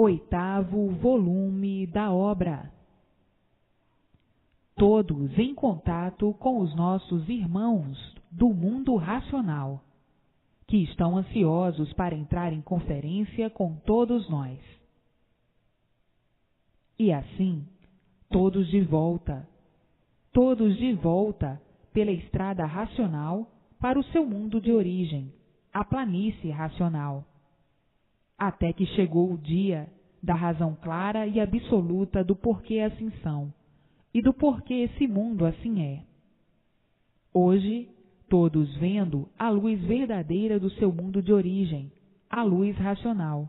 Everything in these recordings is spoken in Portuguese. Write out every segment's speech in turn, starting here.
8º volume da obra. Todos em contato com os nossos irmãos do mundo racional, que estão ansiosos para entrar em conferência com todos nós. E assim, todos de volta pela estrada racional para o seu mundo de origem, a planície racional, até que chegou o dia da razão clara e absoluta do porquê assim são e do porquê esse mundo assim é. Hoje, todos vendo a luz verdadeira do seu mundo de origem, a luz racional.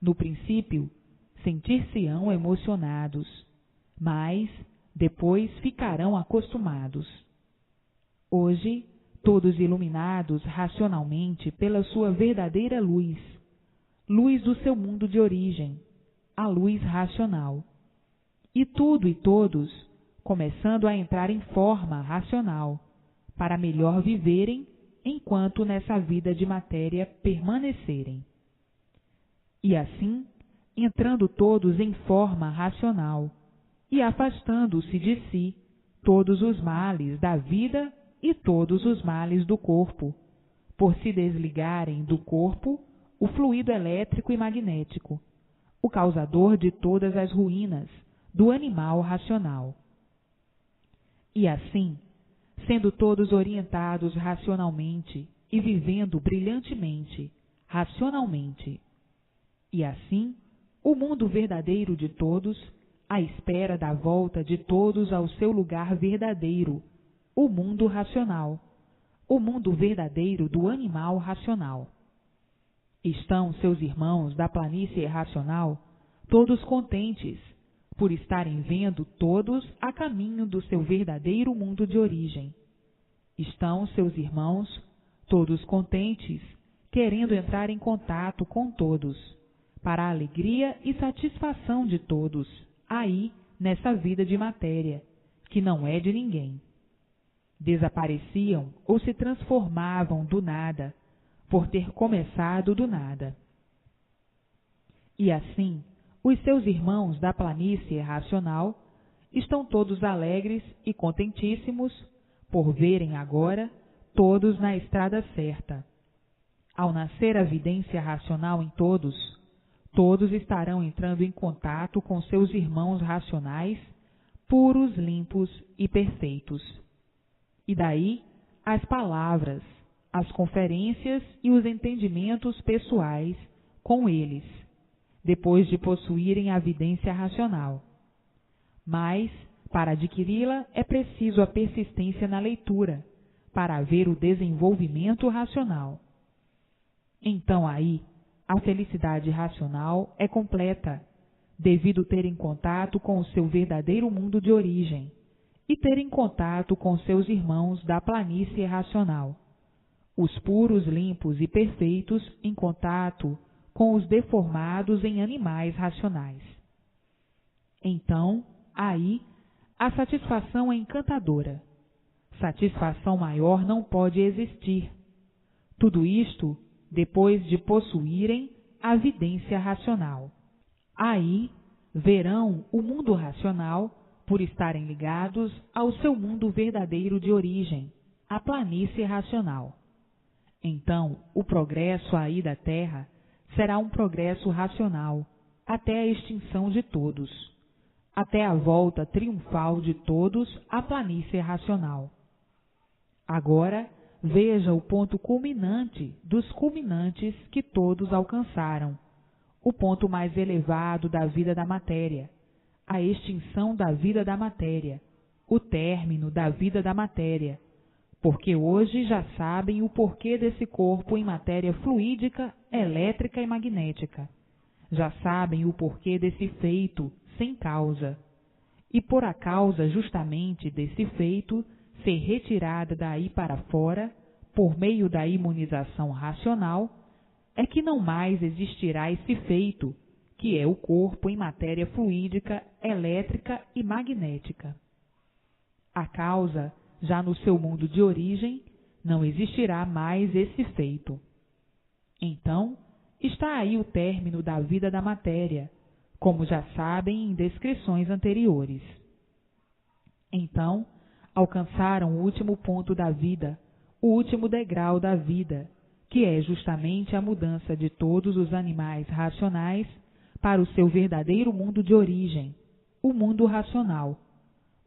No princípio, sentir-se-ão emocionados, mas depois ficarão acostumados. Hoje, todos iluminados racionalmente pela sua verdadeira luz, luz do seu mundo de origem, a luz racional. E tudo e todos começando a entrar em forma racional, para melhor viverem enquanto nessa vida de matéria permanecerem. E assim, entrando todos em forma racional e afastando-se de si todos os males da vida e todos os males do corpo, por se desligarem do corpo o fluido elétrico e magnético, o causador de todas as ruínas do animal racional. E assim, sendo todos orientados racionalmente e vivendo brilhantemente, racionalmente, e assim, o mundo verdadeiro de todos, à espera da volta de todos ao seu lugar verdadeiro, o mundo racional, o mundo verdadeiro do animal racional. Estão seus irmãos da planície racional todos contentes, por estarem vendo todos a caminho do seu verdadeiro mundo de origem. Estão seus irmãos todos contentes, querendo entrar em contato com todos, para a alegria e satisfação de todos, aí nessa vida de matéria, que não é de ninguém. Desapareciam ou se transformavam do nada, por ter começado do nada. E assim, os seus irmãos da planície racional estão todos alegres e contentíssimos por verem agora todos na estrada certa. Ao nascer a vidência racional em todos, todos estarão entrando em contato com seus irmãos racionais, puros, limpos e perfeitos. E daí as palavras, as conferências e os entendimentos pessoais com eles, depois de possuírem a vidência racional. Mas, para adquiri-la, é preciso a persistência na leitura, para haver o desenvolvimento racional. Então aí, a felicidade racional é completa, devido terem contato com o seu verdadeiro mundo de origem e terem contato com seus irmãos da planície racional, os puros, limpos e perfeitos em contato com os deformados em animais racionais. Então, aí, a satisfação é encantadora. Satisfação maior não pode existir. Tudo isto depois de possuírem a vidência racional. Aí, verão o mundo racional por estarem ligados ao seu mundo verdadeiro de origem, a planície racional. Então, o progresso aí da Terra será um progresso racional, até a extinção de todos, até a volta triunfal de todos à planície racional. Agora, veja o ponto culminante dos culminantes que todos alcançaram, o ponto mais elevado da vida da matéria, a extinção da vida da matéria, o término da vida da matéria, porque hoje já sabem o porquê desse corpo em matéria fluídica, elétrica e magnética. Já sabem o porquê desse feito sem causa. E por a causa justamente desse feito ser retirada daí para fora, por meio da imunização racional, é que não mais existirá esse feito, que é o corpo em matéria fluídica, elétrica e magnética. A causa, já no seu mundo de origem, não existirá mais esse feito. Então, está aí o término da vida da matéria, como já sabem em descrições anteriores. Então, alcançaram o último ponto da vida, o último degrau da vida, que é justamente a mudança de todos os animais racionais para o seu verdadeiro mundo de origem, o mundo racional,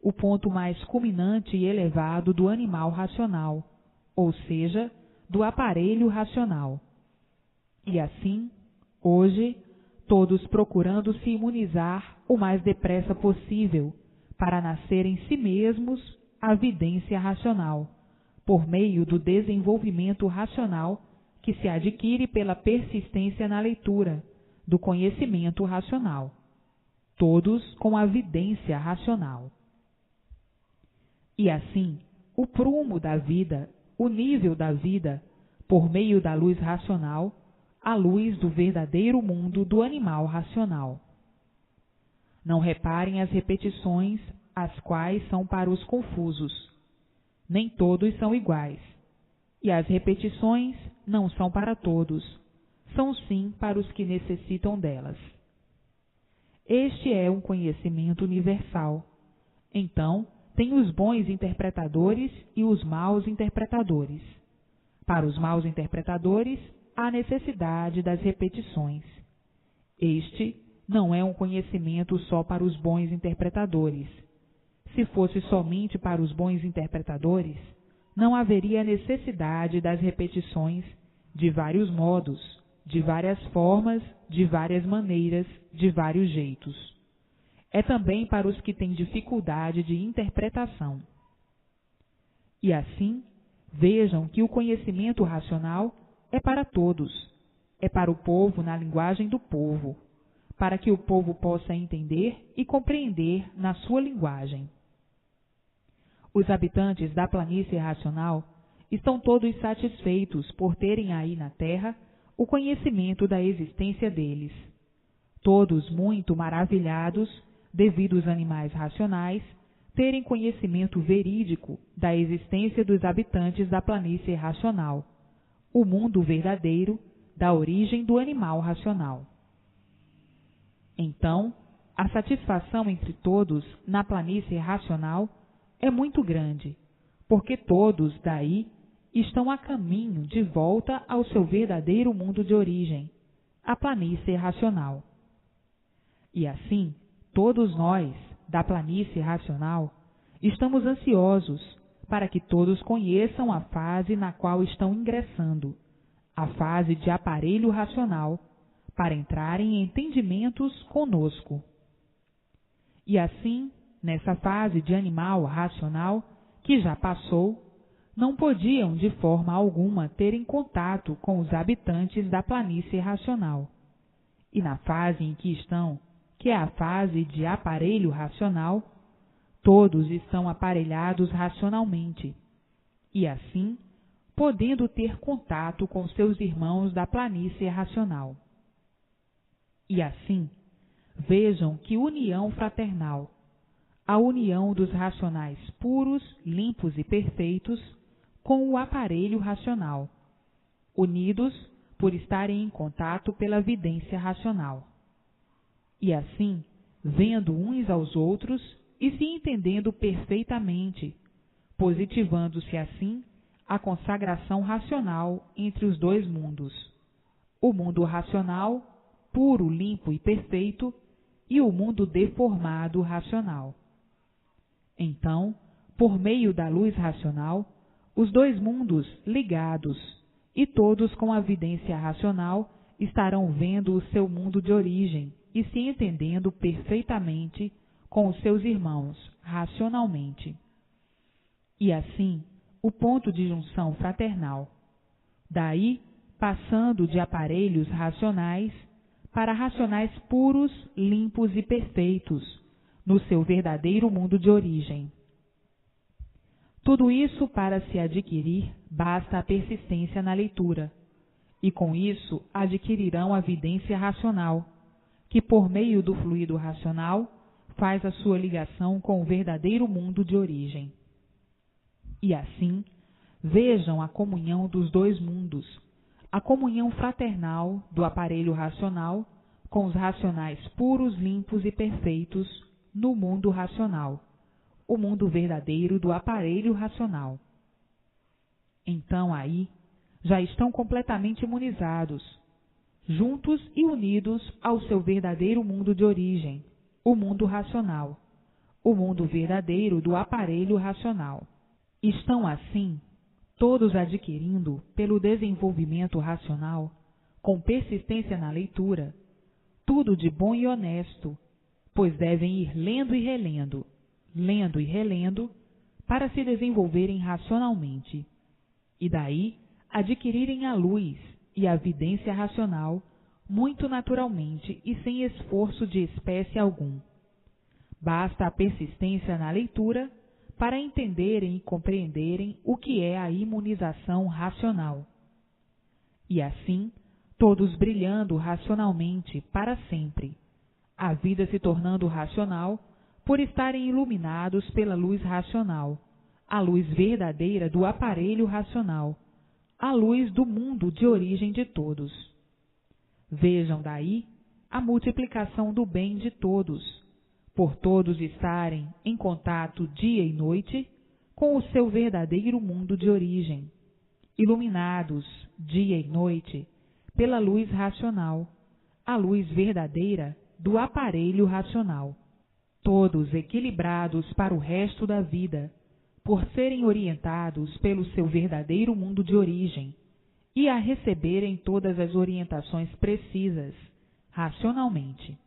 o ponto mais culminante e elevado do animal racional, ou seja, do aparelho racional. E assim, hoje, todos procurando se imunizar o mais depressa possível para nascer em si mesmos a vidência racional, por meio do desenvolvimento racional que se adquire pela persistência na leitura do conhecimento racional, todos com a vidência racional. E assim, o prumo da vida, o nível da vida, por meio da luz racional, a luz do verdadeiro mundo do animal racional. Não reparem as repetições, as quais são para os confusos. Nem todos são iguais. E as repetições não são para todos, são sim para os que necessitam delas. Este é um conhecimento universal. Então, tem os bons interpretadores e os maus interpretadores. Para os maus interpretadores, há necessidade das repetições. Este não é um conhecimento só para os bons interpretadores. Se fosse somente para os bons interpretadores, não haveria necessidade das repetições de vários modos, de várias formas, de várias maneiras, de vários jeitos. É também para os que têm dificuldade de interpretação. E assim, vejam que o conhecimento racional é para todos, é para o povo na linguagem do povo, para que o povo possa entender e compreender na sua linguagem. Os habitantes da planície racional estão todos satisfeitos por terem aí na terra o conhecimento da existência deles. Todos muito maravilhados, devido os animais racionais terem conhecimento verídico da existência dos habitantes da planície racional, o mundo verdadeiro da origem do animal racional. Então, a satisfação entre todos na planície racional é muito grande, porque todos daí estão a caminho de volta ao seu verdadeiro mundo de origem, a planície racional. E assim, todos nós, da planície racional, estamos ansiosos para que todos conheçam a fase na qual estão ingressando, a fase de aparelho racional, para entrarem em entendimentos conosco. E assim, nessa fase de animal racional, que já passou, não podiam de forma alguma terem contato com os habitantes da planície racional. E na fase em que estão, que é a fase de aparelho racional, todos estão aparelhados racionalmente, e assim, podendo ter contato com seus irmãos da planície racional. E assim, vejam que união fraternal, a união dos racionais puros, limpos e perfeitos com o aparelho racional, unidos por estarem em contato pela vidência racional. E assim, vendo uns aos outros e se entendendo perfeitamente, positivando-se assim a consagração racional entre os dois mundos, o mundo racional, puro, limpo e perfeito, e o mundo deformado racional. Então, por meio da luz racional, os dois mundos ligados, e todos com a vidência racional estarão vendo o seu mundo de origem e se entendendo perfeitamente com os seus irmãos, racionalmente. E assim, o ponto de junção fraternal. Daí, passando de aparelhos racionais para racionais puros, limpos e perfeitos, no seu verdadeiro mundo de origem. Tudo isso para se adquirir basta a persistência na leitura, e com isso adquirirão a vidência racional, que por meio do fluido racional faz a sua ligação com o verdadeiro mundo de origem. E assim, vejam a comunhão dos dois mundos, a comunhão fraternal do aparelho racional com os racionais puros, limpos e perfeitos no mundo racional, o mundo verdadeiro do aparelho racional. Então aí já estão completamente imunizados, juntos e unidos ao seu verdadeiro mundo de origem, o mundo racional, o mundo verdadeiro do aparelho racional. Estão assim todos adquirindo, pelo desenvolvimento racional, com persistência na leitura, tudo de bom e honesto, pois devem ir lendo e relendo, para se desenvolverem racionalmente, e daí adquirirem a luz e a vidência racional muito naturalmente e sem esforço de espécie algum. Basta a persistência na leitura para entenderem e compreenderem o que é a imunização racional. E assim, todos brilhando racionalmente para sempre, a vida se tornando racional por estarem iluminados pela luz racional, a luz verdadeira do aparelho racional, a luz do mundo de origem de todos. Vejam daí a multiplicação do bem de todos, por todos estarem em contato dia e noite com o seu verdadeiro mundo de origem, iluminados dia e noite pela luz racional, a luz verdadeira do aparelho racional, todos equilibrados para o resto da vida, por serem orientados pelo seu verdadeiro mundo de origem e a receberem todas as orientações precisas, racionalmente.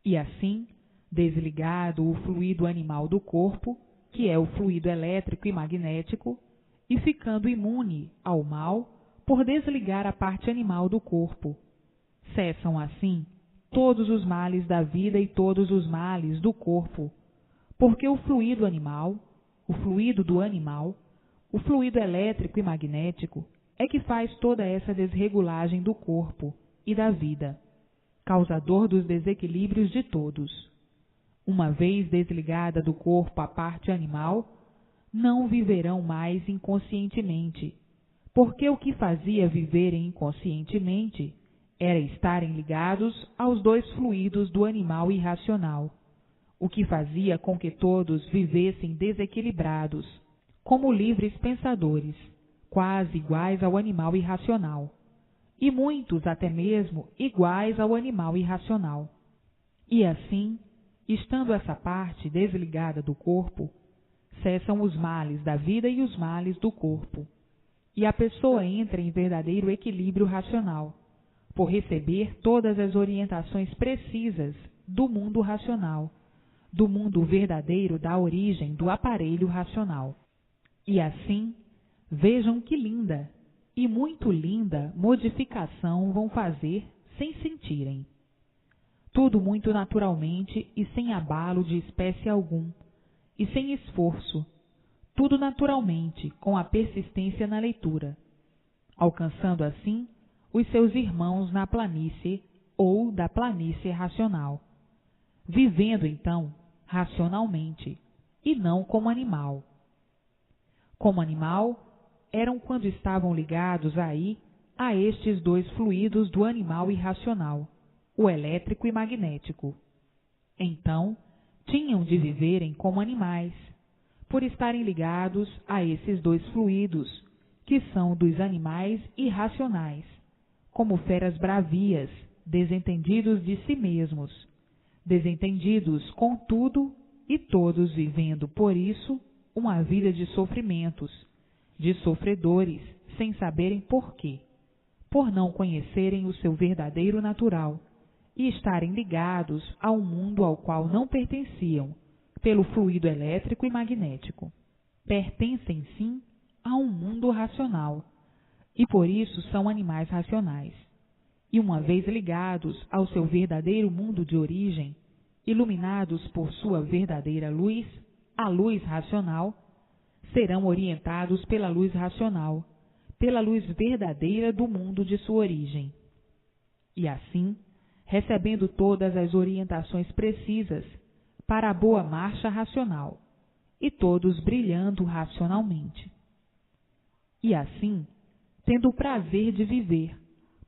E assim, desligado o fluido animal do corpo, que é o fluido elétrico e magnético, e ficando imune ao mal por desligar a parte animal do corpo, cessam assim todos os males da vida e todos os males do corpo, porque o fluido animal, o fluido do animal, o fluido elétrico e magnético é que faz toda essa desregulagem do corpo e da vida, causador dos desequilíbrios de todos. Uma vez desligada do corpo a parte animal, não viverão mais inconscientemente, porque o que fazia viverem inconscientemente era estarem ligados aos dois fluidos do animal irracional, o que fazia com que todos vivessem desequilibrados, como livres pensadores, quase iguais ao animal irracional, e muitos até mesmo iguais ao animal irracional. E assim, estando essa parte desligada do corpo, cessam os males da vida e os males do corpo, e a pessoa entra em verdadeiro equilíbrio racional, por receber todas as orientações precisas do mundo racional, do mundo verdadeiro da origem do aparelho racional. E assim, vejam que linda e muito linda modificação vão fazer sem sentirem. Tudo muito naturalmente e sem abalo de espécie algum, e sem esforço, tudo naturalmente com a persistência na leitura, alcançando assim os seus irmãos na planície ou da planície racional, vivendo então racionalmente e não como animal. Como animal, eram quando estavam ligados aí a estes dois fluidos do animal irracional, o elétrico e magnético. Então, tinham de viverem como animais, por estarem ligados a esses dois fluidos, que são dos animais irracionais, como feras bravias, desentendidos de si mesmos, desentendidos com tudo e todos vivendo por isso uma vida de sofrimentos, de sofredores, sem saberem por quê, por não conhecerem o seu verdadeiro natural e estarem ligados a um mundo ao qual não pertenciam, pelo fluido elétrico e magnético. Pertencem sim a um mundo racional, e por isso são animais racionais. E uma vez ligados ao seu verdadeiro mundo de origem, iluminados por sua verdadeira luz, a luz racional, serão orientados pela luz racional, pela luz verdadeira do mundo de sua origem. E assim, recebendo todas as orientações precisas para a boa marcha racional, e todos brilhando racionalmente. E assim, tendo o prazer de viver,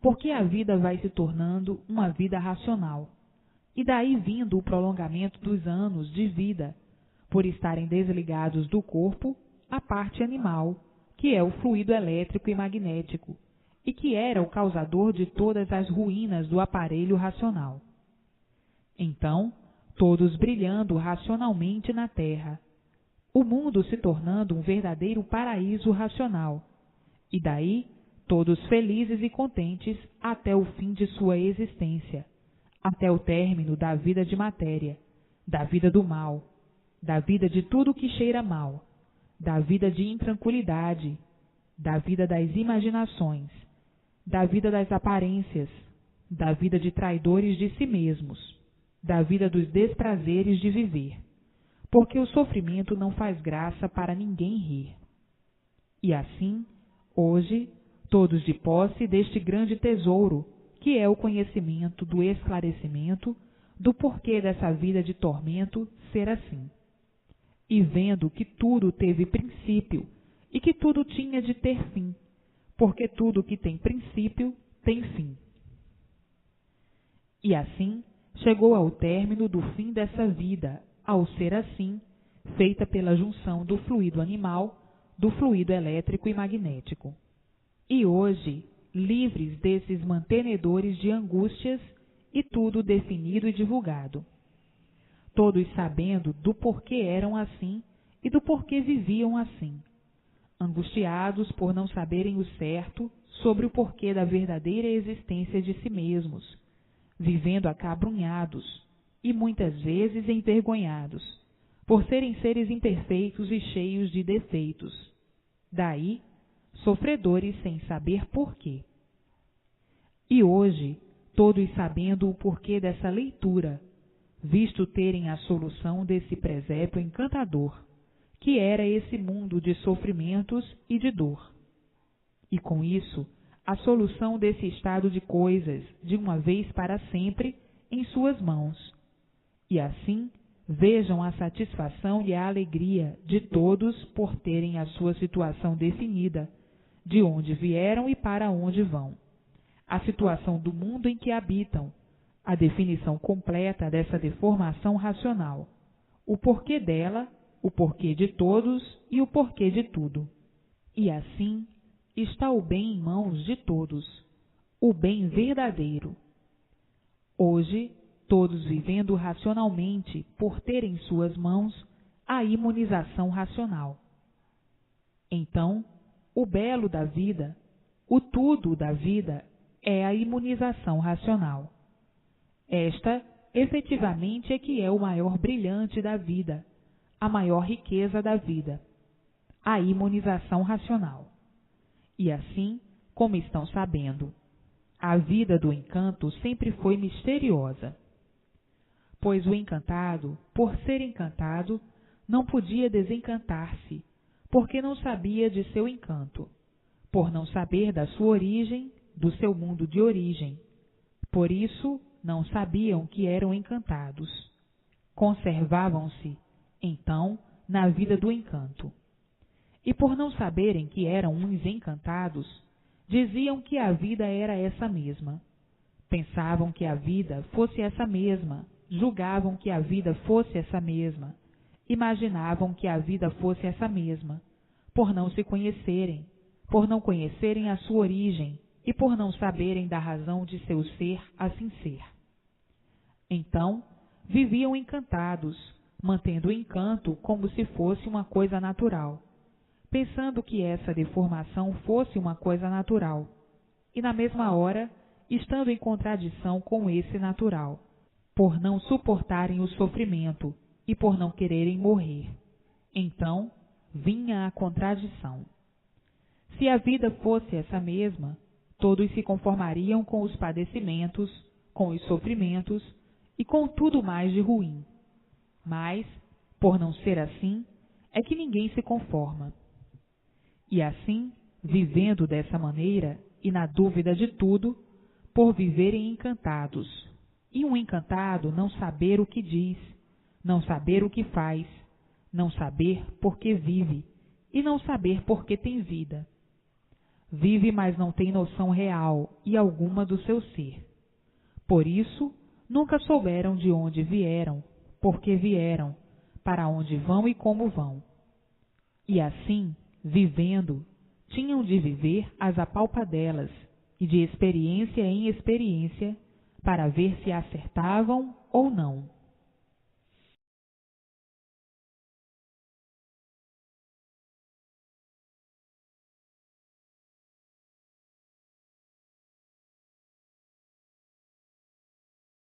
porque a vida vai se tornando uma vida racional, e daí vindo o prolongamento dos anos de vida, por estarem desligados do corpo a parte animal, que é o fluido elétrico e magnético, e que era o causador de todas as ruínas do aparelho racional. Então, todos brilhando racionalmente na Terra, o mundo se tornando um verdadeiro paraíso racional, e daí todos felizes e contentes até o fim de sua existência, até o término da vida de matéria, da vida do mal, da vida de tudo que cheira mal, da vida de intranquilidade, da vida das imaginações, da vida das aparências, da vida de traidores de si mesmos, da vida dos desprazeres de viver, porque o sofrimento não faz graça para ninguém rir. E assim, hoje, todos de posse deste grande tesouro, que é o conhecimento do esclarecimento do porquê dessa vida de tormento ser assim. E vendo que tudo teve princípio e que tudo tinha de ter fim, porque tudo que tem princípio tem fim. E assim chegou ao término do fim dessa vida, ao ser assim, feita pela junção do fluido animal, do fluido elétrico e magnético. E hoje, livres desses mantenedores de angústias, e tudo definido e divulgado. Todos sabendo do porquê eram assim e do porquê viviam assim, angustiados por não saberem o certo sobre o porquê da verdadeira existência de si mesmos, vivendo acabrunhados e muitas vezes envergonhados, por serem seres imperfeitos e cheios de defeitos. Daí, sofredores sem saber porquê. E hoje, todos sabendo o porquê dessa leitura, visto terem a solução desse presépio encantador, que era esse mundo de sofrimentos e de dor. E com isso, a solução desse estado de coisas, de uma vez para sempre, em suas mãos. E assim, vejam a satisfação e a alegria de todos por terem a sua situação definida, de onde vieram e para onde vão. A situação do mundo em que habitam, a definição completa dessa deformação racional, o porquê dela, o porquê de todos e o porquê de tudo. E assim está o bem em mãos de todos, o bem verdadeiro. Hoje, todos vivendo racionalmente por ter em suas mãos a imunização racional. Então, o belo da vida, o tudo da vida, é a imunização racional. Esta, efetivamente, é que é o maior brilhante da vida, a maior riqueza da vida, a imunização racional. E assim, como estão sabendo, a vida do encanto sempre foi misteriosa, pois o encantado, por ser encantado, não podia desencantar-se, porque não sabia de seu encanto, por não saber da sua origem, do seu mundo de origem. Por isso, não sabiam que eram encantados. Conservavam-se, então, na vida do encanto. E por não saberem que eram uns encantados, diziam que a vida era essa mesma. Pensavam que a vida fosse essa mesma, julgavam que a vida fosse essa mesma, imaginavam que a vida fosse essa mesma, por não se conhecerem, por não conhecerem a sua origem e por não saberem da razão de seu ser assim ser. Então, viviam encantados, mantendo o encanto como se fosse uma coisa natural, pensando que essa deformação fosse uma coisa natural, e na mesma hora, estando em contradição com esse natural, por não suportarem o sofrimento e por não quererem morrer. Então, vinha a contradição. Se a vida fosse essa mesma, todos se conformariam com os padecimentos, com os sofrimentos e com tudo mais de ruim. Mas, por não ser assim, é que ninguém se conforma. E assim, vivendo dessa maneira e na dúvida de tudo, por viverem encantados, e um encantado não saber o que diz, não saber o que faz, não saber por que vive e não saber por que tem vida. Vive, mas não tem noção real e alguma do seu ser. Por isso, nunca souberam de onde vieram, por que vieram, para onde vão e como vão. E assim, vivendo, tinham de viver às apalpadelas e de experiência em experiência, para ver se acertavam ou não.